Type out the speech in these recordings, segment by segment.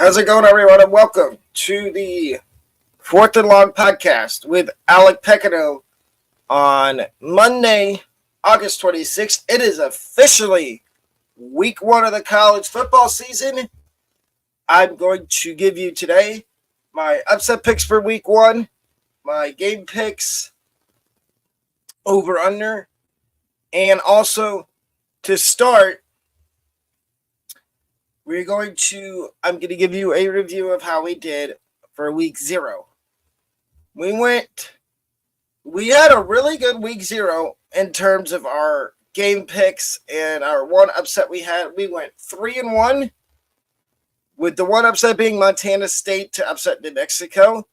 How's it going, everyone? And welcome to the Fourth and Long podcast with Alec Pecano on Monday, August 26th. It is officially week one of the college football season. I'm going to give you today my upset picks for week one, my game picks, over under, and also to start, I'm going to give you a review of how we did for week 0. We had a really good week 0 in terms of our game picks and our one upset we had. We went 3-1, with the one upset being Montana State to upset New Mexico,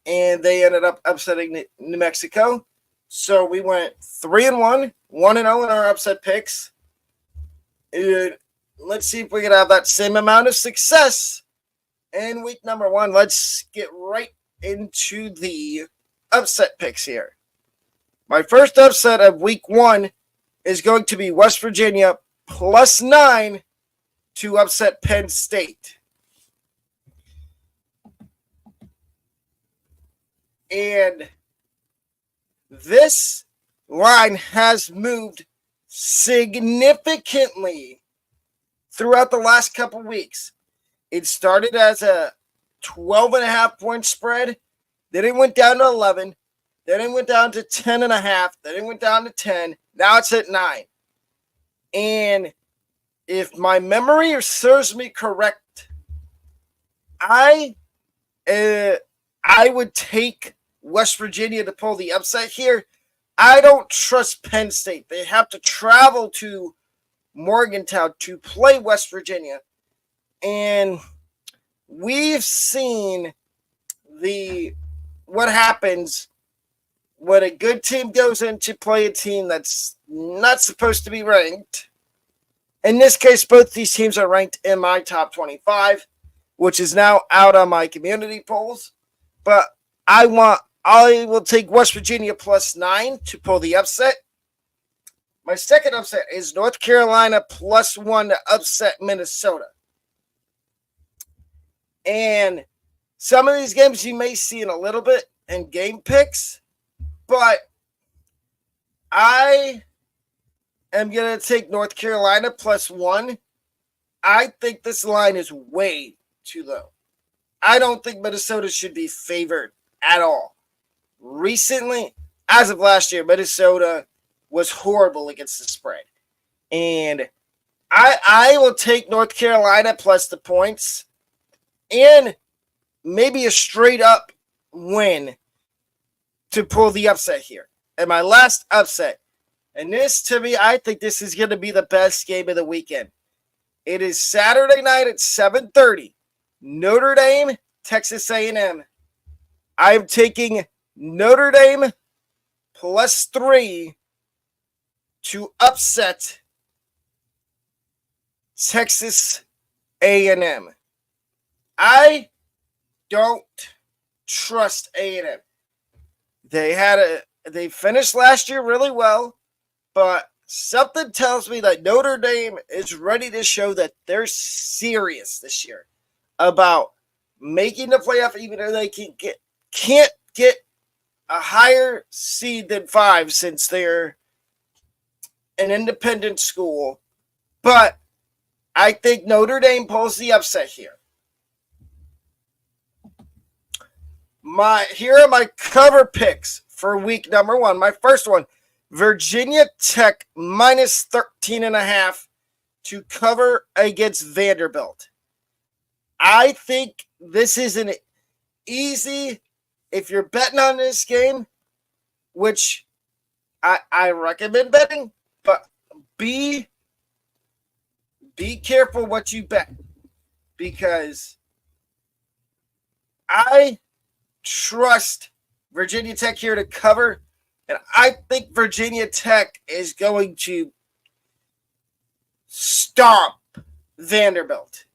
and they ended up upsetting New Mexico. So we went 3-1, 1-0 in our upset picks. And let's see if we can have that same amount of success in week number 1. Let's get right into the upset picks here. My first upset of week 1 is going to be West Virginia +9 to upset Penn State. And this line has moved significantly throughout the last couple weeks. It started as a 12.5 point spread. Then it went down to 11. Then it went down to 10.5. Then it went down to 10. Now it's at 9. And if my memory serves me correct, I would take West Virginia to pull the upset here. I don't trust Penn State. They have to travel to Morgantown to play West Virginia. And we've seen what happens when a good team goes in to play a team that's not supposed to be ranked. In this case, both these teams are ranked in my top 25, which is now out on my community polls. But I will take West Virginia +9 to pull the upset. My second upset is North Carolina +1 to upset Minnesota. And some of these games you may see in a little bit in game picks, but I am going to take North Carolina +1. I think this line is way too low. I don't think Minnesota should be favored at all. Recently, as of last year, Minnesota was horrible against the spread. And I will take North Carolina plus the points and maybe a straight up win to pull the upset here. And my last upset, and this to me, I think this is going to be the best game of the weekend. It is Saturday night at 7:30. Notre Dame, Texas A&M. I'm taking Notre Dame +3 to upset Texas A&M. I don't trust A&M. They finished last year really well, but something tells me that Notre Dame is ready to show that they're serious this year about making the playoff, even though they can't get a higher seed than 5 since they're an independent school. But I think Notre Dame pulls the upset here. Here are my cover picks for week number 1. My first one, Virginia Tech -13.5 to cover against Vanderbilt. I think this is an easy, if you're betting on this game, which I recommend betting, but be careful what you bet, because I trust Virginia Tech here to cover, and I think Virginia Tech is going to stomp Vanderbilt.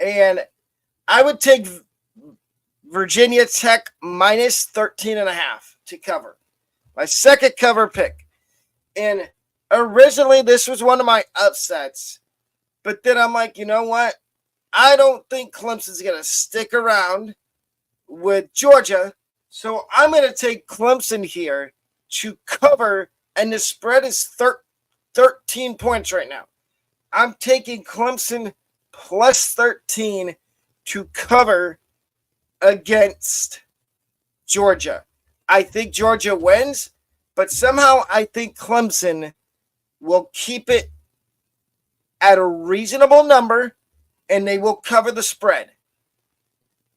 And I would take Virginia Tech -13.5 to cover. My second cover pick. And originally this was one of my upsets, but then I'm like, you know what? I don't think Clemson's going to stick around with Georgia. So I'm going to take Clemson here to cover, and the spread is 13 points right now. I'm taking Clemson plus 13 to cover against Georgia. I think Georgia wins, but somehow I think Clemson will keep it at a reasonable number, and they will cover the spread.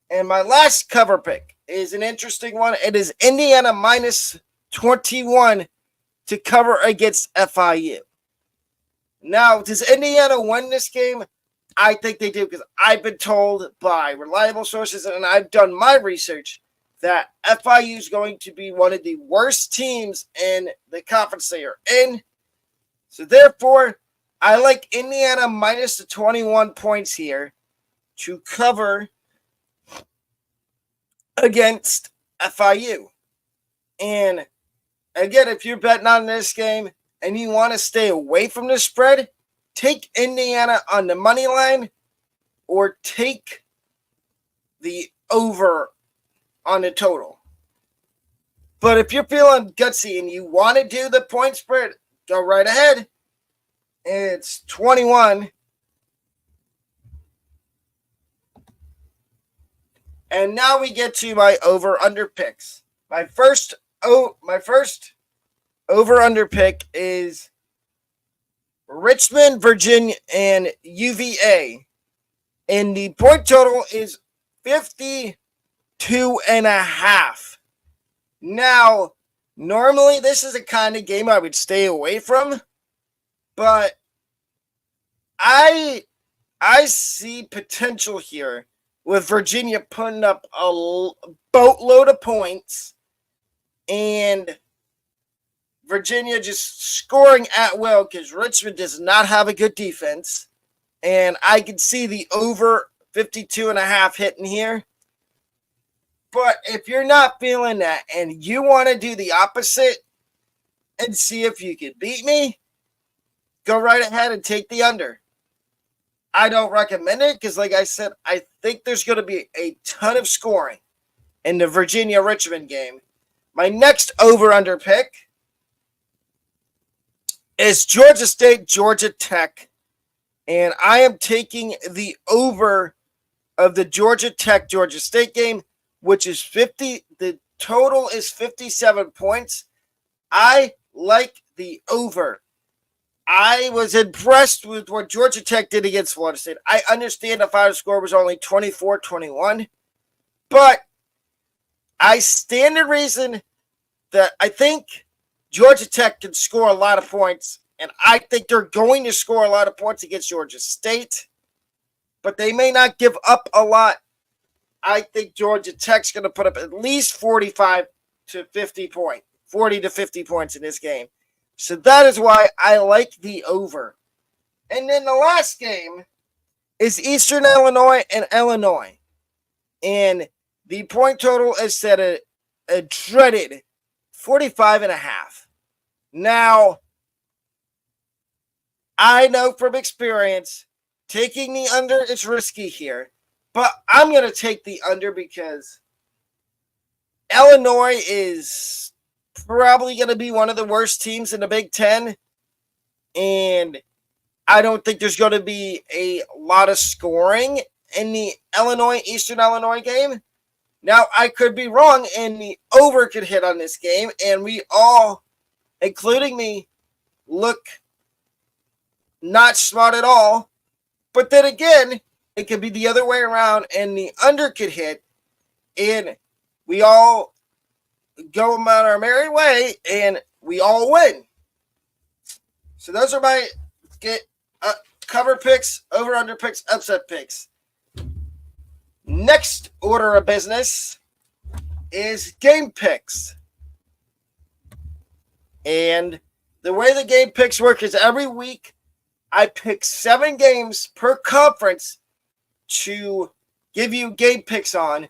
And my last cover pick is an interesting one. It is Indiana minus 21 to cover against FIU. Now, does Indiana win this game? I think they do, because I've been told by reliable sources, and I've done my research, that FIU is going to be one of the worst teams in the conference they are in. So therefore, I like Indiana minus the 21 points here to cover against FIU. And again, if you're betting on this game and you want to stay away from the spread, take Indiana on the money line or take the over on the total. But if you're feeling gutsy and you want to do the point spread, go right ahead. It's 21. And now we get to my over-under picks. My first over-under pick is Richmond, Virginia, and UVA. And the point total is 52.5. Now, normally this is the kind of game I would stay away from, but I see potential here with Virginia putting up a boatload of points and Virginia just scoring at will because Richmond does not have a good defense. And I can see the over 52.5 hitting here. But if you're not feeling that and you want to do the opposite and see if you can beat me, go right ahead and take the under. I don't recommend it because, like I said, I think there's going to be a ton of scoring in the Virginia-Richmond game. My next over-under pick is Georgia State, Georgia Tech. And I am taking the over of the Georgia Tech, Georgia State game, which is 50. The total is 57 points. I like the over. I was impressed with what Georgia Tech did against Florida State. I understand the final score was only 24-21, but I stand the reason that I think Georgia Tech can score a lot of points, and I think they're going to score a lot of points against Georgia State, but they may not give up a lot. I think Georgia Tech's going to put up at least 40 to 50 points in this game. So that is why I like the over. And then the last game is Eastern Illinois and Illinois. And the point total is set at a dreaded 45.5. Now, I know from experience, taking the under is risky here. But I'm going to take the under because Illinois is probably going to be one of the worst teams in the Big Ten. And I don't think there's going to be a lot of scoring in the Eastern Illinois game. Now, I could be wrong, and the over could hit on this game, and we all, including me, look not smart at all. But then again, it could be the other way around, and the under could hit, and we all go about our merry way, and we all win. So those are my cover picks, over-under picks, upset picks. Next order of business is game picks. And the way the game picks work is every week I pick 7 games per conference to give you game picks on.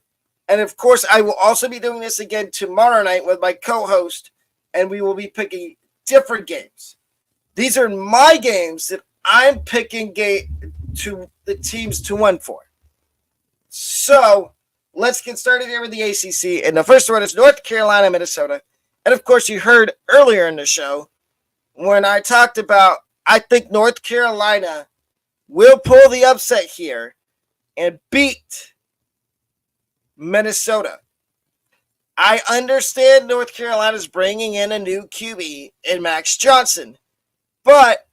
And of course, I will also be doing this again tomorrow night with my co-host, and we will be picking different games. These are my games that I'm picking to the teams to 1-4. So let's get started here with the ACC. And the first one is North Carolina, Minnesota. And of course, you heard earlier in the show when I talked about I think North Carolina will pull the upset here and beat Minnesota. I understand North Carolina's bringing in a new QB in Max Johnson, but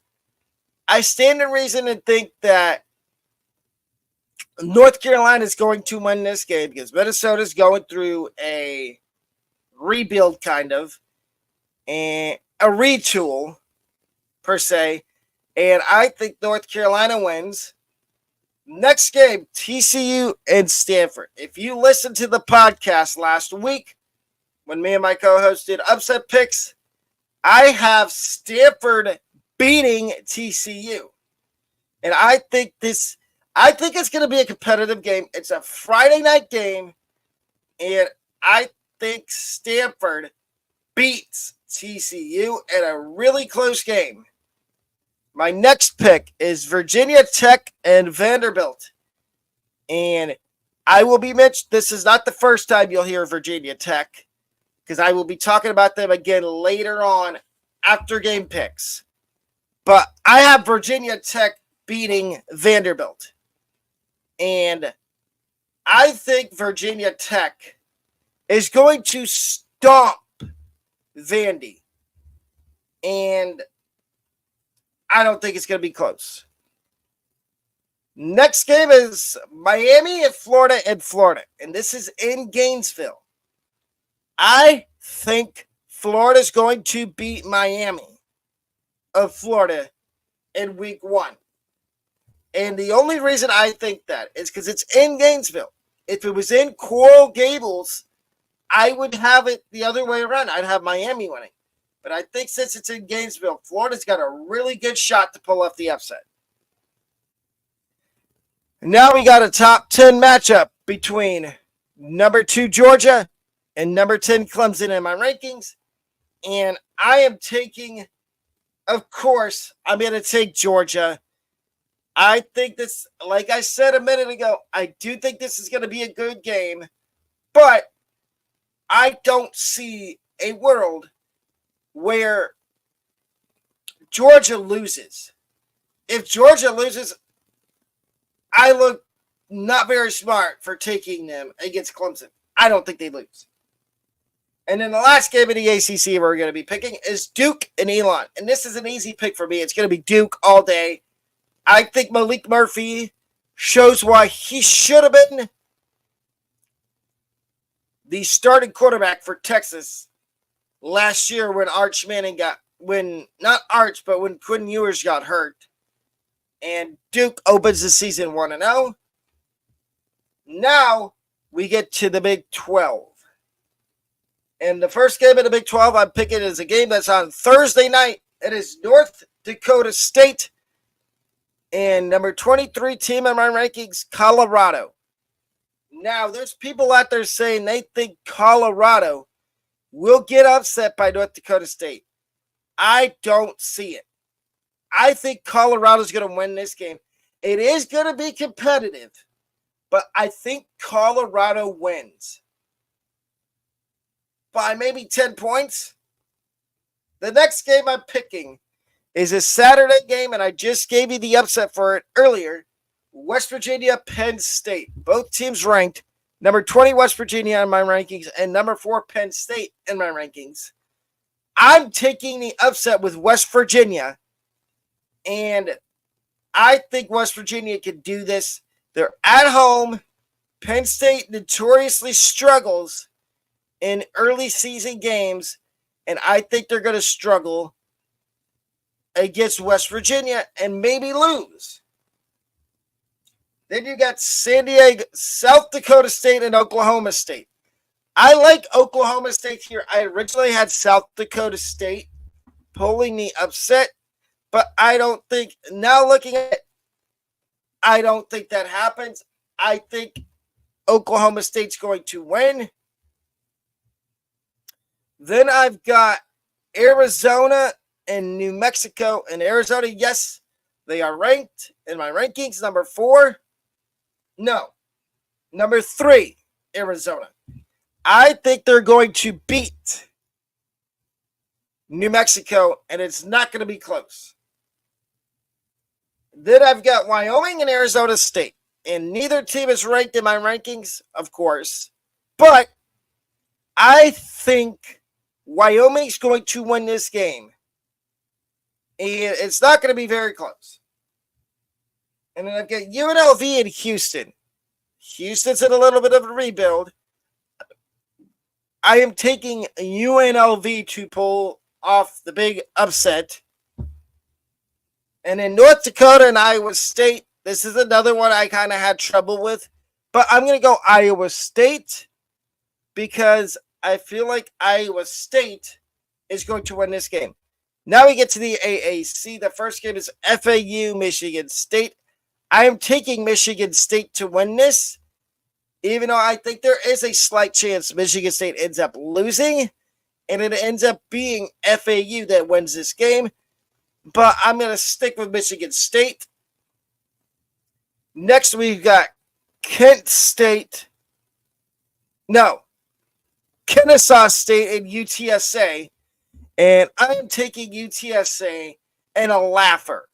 I stand to reason to think that North Carolina is going to win this game because Minnesota is going through a rebuild kind of, and a retool per se, and I think North Carolina wins. Next game, TCU and Stanford. If you listened to the podcast last week when me and my co-host did upset picks, I have Stanford beating TCU. And I think it's going to be a competitive game. It's a Friday night game, and I think Stanford beats TCU in a really close game. My next pick is Virginia Tech and Vanderbilt. And I will be mentioned, this is not the first time you'll hear Virginia Tech, because I will be talking about them again later on after game picks. But I have Virginia Tech beating Vanderbilt. And I think Virginia Tech is going to stomp Vandy. And I don't think it's going to be close. Next game is Miami and Florida. And this is in Gainesville. I think Florida is going to beat Miami of Florida in week 1. And the only reason I think that is because it's in Gainesville. If it was in Coral Gables, I would have it the other way around. I'd have Miami winning. But I think since it's in Gainesville, Florida's got a really good shot to pull off the upset. Now we got a top 10 matchup between number 2 Georgia and number 10 Clemson in my rankings. And I am taking, of course, I'm going to take Georgia. I think this, like I said a minute ago, I do think this is going to be a good game. But I don't see a world where Georgia loses. If Georgia loses, I look not very smart for taking them against Clemson. I don't think they lose. And then the last game of the ACC we're going to be picking is Duke and Elon. And this is an easy pick for me. It's going to be Duke all day. I think Malik Murphy shows why he should have been the starting quarterback for Texas last year when Arch Manning when Quinn Ewers got hurt. And Duke opens the season 1-0. Now we get to the Big 12. And the first game of the Big 12 I'm picking is a game that's on Thursday night. It is North Dakota State and number 23 team in my rankings, Colorado. Now, there's people out there saying they think Colorado will get upset by North Dakota State. I don't see it. I think Colorado's going to win this game. It is going to be competitive, but I think Colorado wins by maybe 10 points. The next game I'm picking is a Saturday game, and I just gave you the upset for it earlier. West Virginia, Penn State. Both teams ranked number 20 West Virginia in my rankings and number 4 Penn State in my rankings. I'm taking the upset with West Virginia, and I think West Virginia can do this. They're at home. Penn State notoriously struggles in early season games, and I think they're going to struggle against West Virginia and maybe lose. Then you got San Diego, South Dakota State, and Oklahoma State. I like Oklahoma State here. I originally had South Dakota State pulling the upset, but I don't think, now looking at it, I don't think that happens. I think Oklahoma State's going to win. Then I've got Arizona and New Mexico. And Arizona, yes, they are ranked. in my rankings. Number 4, no. Number 3, Arizona. I think they're going to beat New Mexico, and it's not going to be close. Then I've got Wyoming and Arizona State, and neither team is ranked in my rankings, of course, but I think Wyoming's going to win this game. And it's not going to be very close. And then I've got UNLV and Houston. Houston's in a little bit of a rebuild. I am taking UNLV to pull off the big upset. And in North Dakota and Iowa State, this is another one I kind of had trouble with. But I'm going to go Iowa State because I feel like Iowa State is going to win this game. Now we get to the AAC. The first game is FAU, Michigan State. I am taking Michigan State to win this, even though I think there is a slight chance Michigan State ends up losing, and it ends up being FAU that wins this game. But I'm going to stick with Michigan State. Next, we've got Kent State. No, Kennesaw State and UTSA. And I am taking UTSA and a laugher.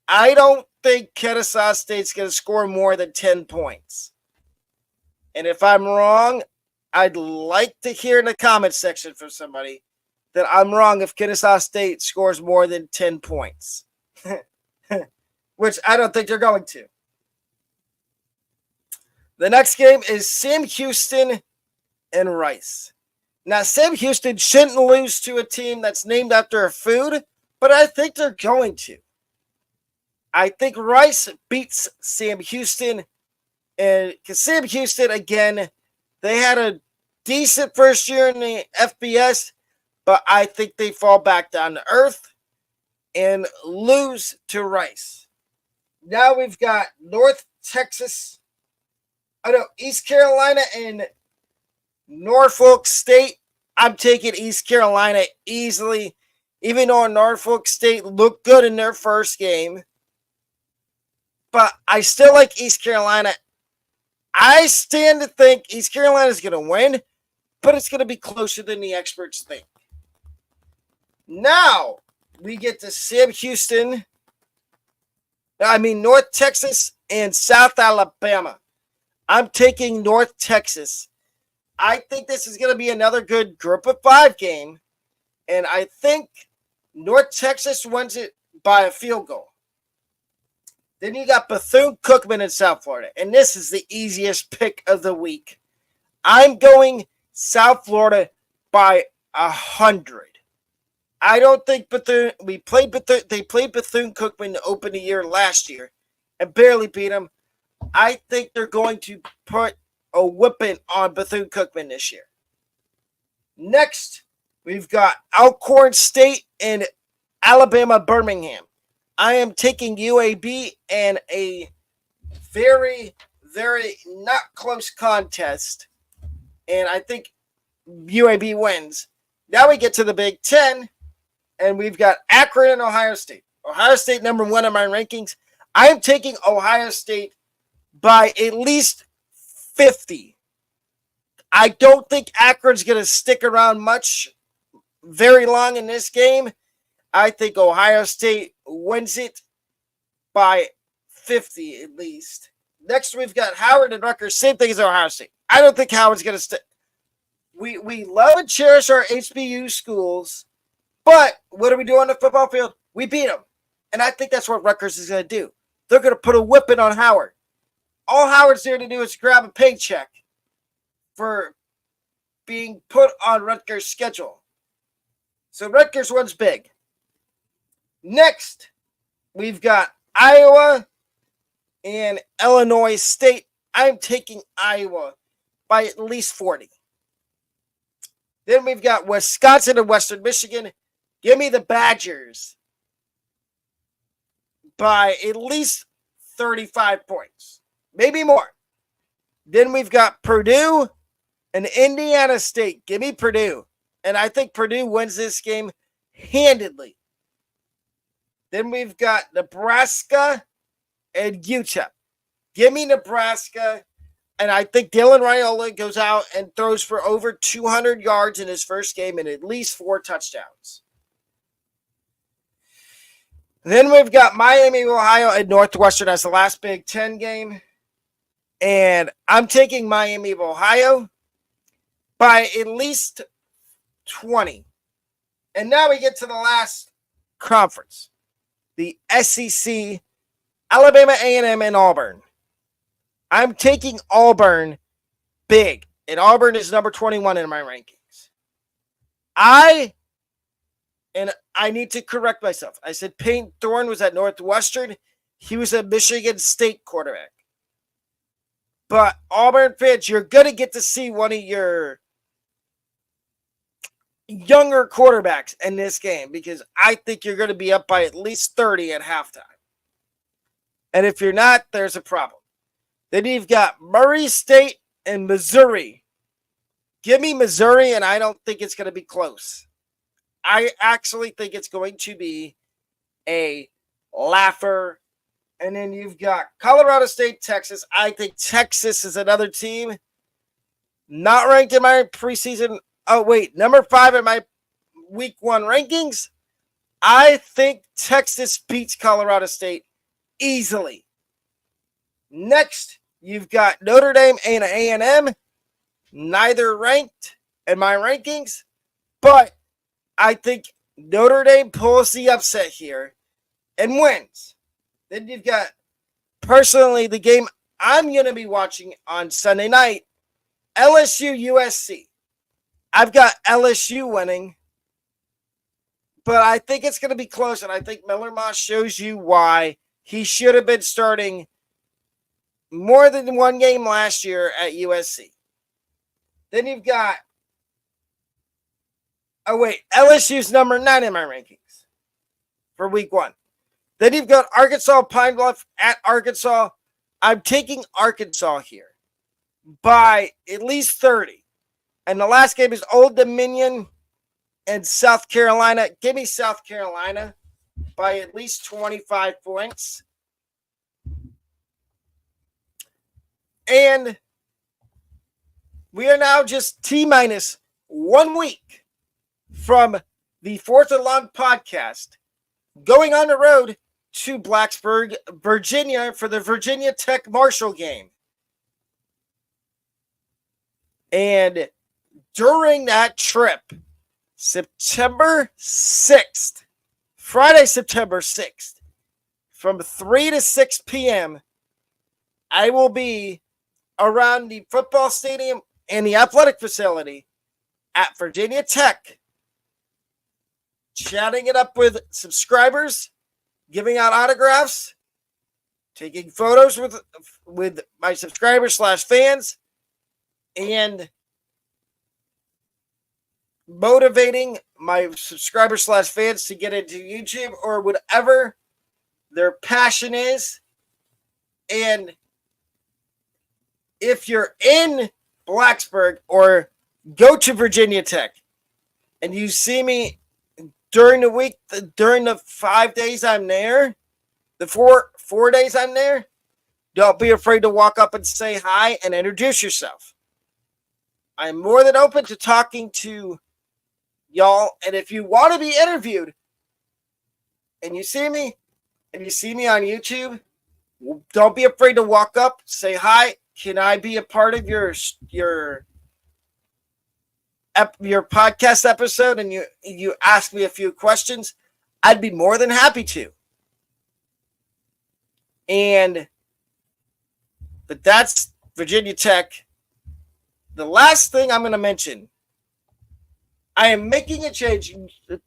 I don't think Kennesaw State's going to score more than 10 points. And if I'm wrong, I'd like to hear in the comment section from somebody that I'm wrong if Kennesaw State scores more than 10 points. Which I don't think they're going to. The next game is Sam Houston and Rice. Now, Sam Houston shouldn't lose to a team that's named after a food, but I think they're going to. I think Rice beats Sam Houston, and because Sam Houston, again, they had a decent first year in the FBS, but I think they fall back down to earth and lose to Rice. Now we've got East Carolina and Norfolk State. I'm taking East Carolina easily, even though Norfolk State looked good in their first game. But I still like East Carolina. I stand to think East Carolina is going to win, but it's going to be closer than the experts think. Now we get to North Texas and South Alabama. I'm taking North Texas. I think this is going to be another good group of 5 game, and I think North Texas wins it by a field goal. Then you got Bethune-Cookman in South Florida, and this is the easiest pick of the week. I'm going South Florida by 100. I don't think they played Bethune-Cookman to open the year last year and barely beat them. I think they're going to put a whipping on Bethune-Cookman this year. Next, we've got Alcorn State and Alabama Birmingham. I am taking UAB and a very, very not close contest, and I think UAB wins. Now we get to the Big Ten, and we've got Akron and Ohio State. Ohio State number 1 in my rankings. I am taking Ohio State by at least 50. I don't think Akron's going to stick around very long in this game. I think Ohio State wins it by 50 at least. Next, we've got Howard and Rutgers. Same thing as Ohio State. I don't think Howard's going to stick. We love and cherish our HBU schools, but what do we do on the football field? We beat them. And I think that's what Rutgers is going to do. They're going to put a whipping on Howard. All Howard's there to do is grab a paycheck for being put on Rutgers' schedule. So Rutgers wins big. Next, we've got Iowa and Illinois State. I'm taking Iowa by at least 40. Then we've got Wisconsin and Western Michigan. Give me the Badgers by at least 35 points. Maybe more. Then we've got Purdue and Indiana State. Give me Purdue. And I think Purdue wins this game handedly. Then we've got Nebraska and UTEP. Give me Nebraska. And I think Dylan Raiola goes out and throws for over 200 yards in his first game and at least 4 touchdowns. Then we've got Miami of Ohio and Northwestern as the last Big Ten game. And I'm taking Miami of Ohio by at least 20. And now we get to the last conference. The SEC, Alabama A&M, and Auburn. I'm taking Auburn big. And Auburn is number 21 in my rankings. I need to correct myself. I said Payton Thorne was at Northwestern. He was a Michigan State quarterback. But Auburn fans, you're going to get to see one of your younger quarterbacks in this game because I think you're going to be up by at least 30 at halftime. And if you're not, there's a problem. Then you've got Murray State and Missouri. Give me Missouri, and I don't think it's going to be close. I actually think it's going to be a laugher. And then you've got Colorado State, Texas. I think Texas is another team not ranked in my preseason. Oh, wait, number 5 in my week 1 rankings. I think Texas beats Colorado State easily. Next, you've got Notre Dame and A&M, neither ranked in my rankings, but I think Notre Dame pulls the upset here and wins. Then you've got, personally, the game I'm going to be watching on Sunday night, LSU USC. I've got LSU winning, but I think it's going to be close, and I think Miller Moss shows you why he should have been starting more than one game last year at USC. Then you've got, LSU's number 9 in my rankings for week 1. Then you've got Arkansas Pine Bluff at Arkansas. I'm taking Arkansas here by at least 30. And the last game is Old Dominion and South Carolina. Give me South Carolina by at least 25 points. And we are now just T-minus 1 week from the 4th and Long podcast going on the road to Blacksburg, Virginia for the Virginia Tech Marshall game. And during that trip, September 6th, Friday, September 6th, from 3 to 6 p.m., I will be around the football stadium and the athletic facility at Virginia Tech, chatting it up with subscribers, giving out autographs, taking photos with my subscribers / fans, and motivating my subscribers / fans to get into YouTube or whatever their passion is. And if you're in Blacksburg or go to Virginia Tech and you see me during the week, during the 5 days I'm there, the four days I'm there, don't be afraid to walk up and say hi and introduce yourself. I'm more than open to talking to y'all. And if you want to be interviewed and you see me on YouTube, don't be afraid to walk up, say hi. Can I be a part of your podcast episode? And you ask me a few questions. I'd be more than happy to. But that's Virginia Tech. The last thing I'm going to mention, I am making a change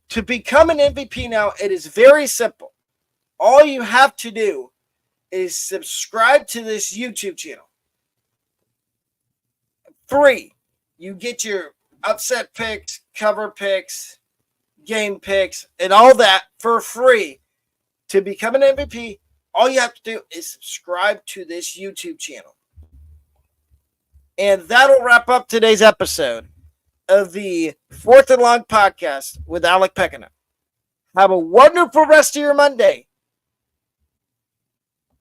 to become an MVP now. It is very simple. All you have to do is subscribe to this YouTube channel. Free. You get your upset picks, cover picks, game picks, and all that for free. To become an MVP, all you have to do is subscribe to this YouTube channel. And that'll wrap up today's episode of the 4th and Long podcast with Alec Pekina. Have a wonderful rest of your Monday.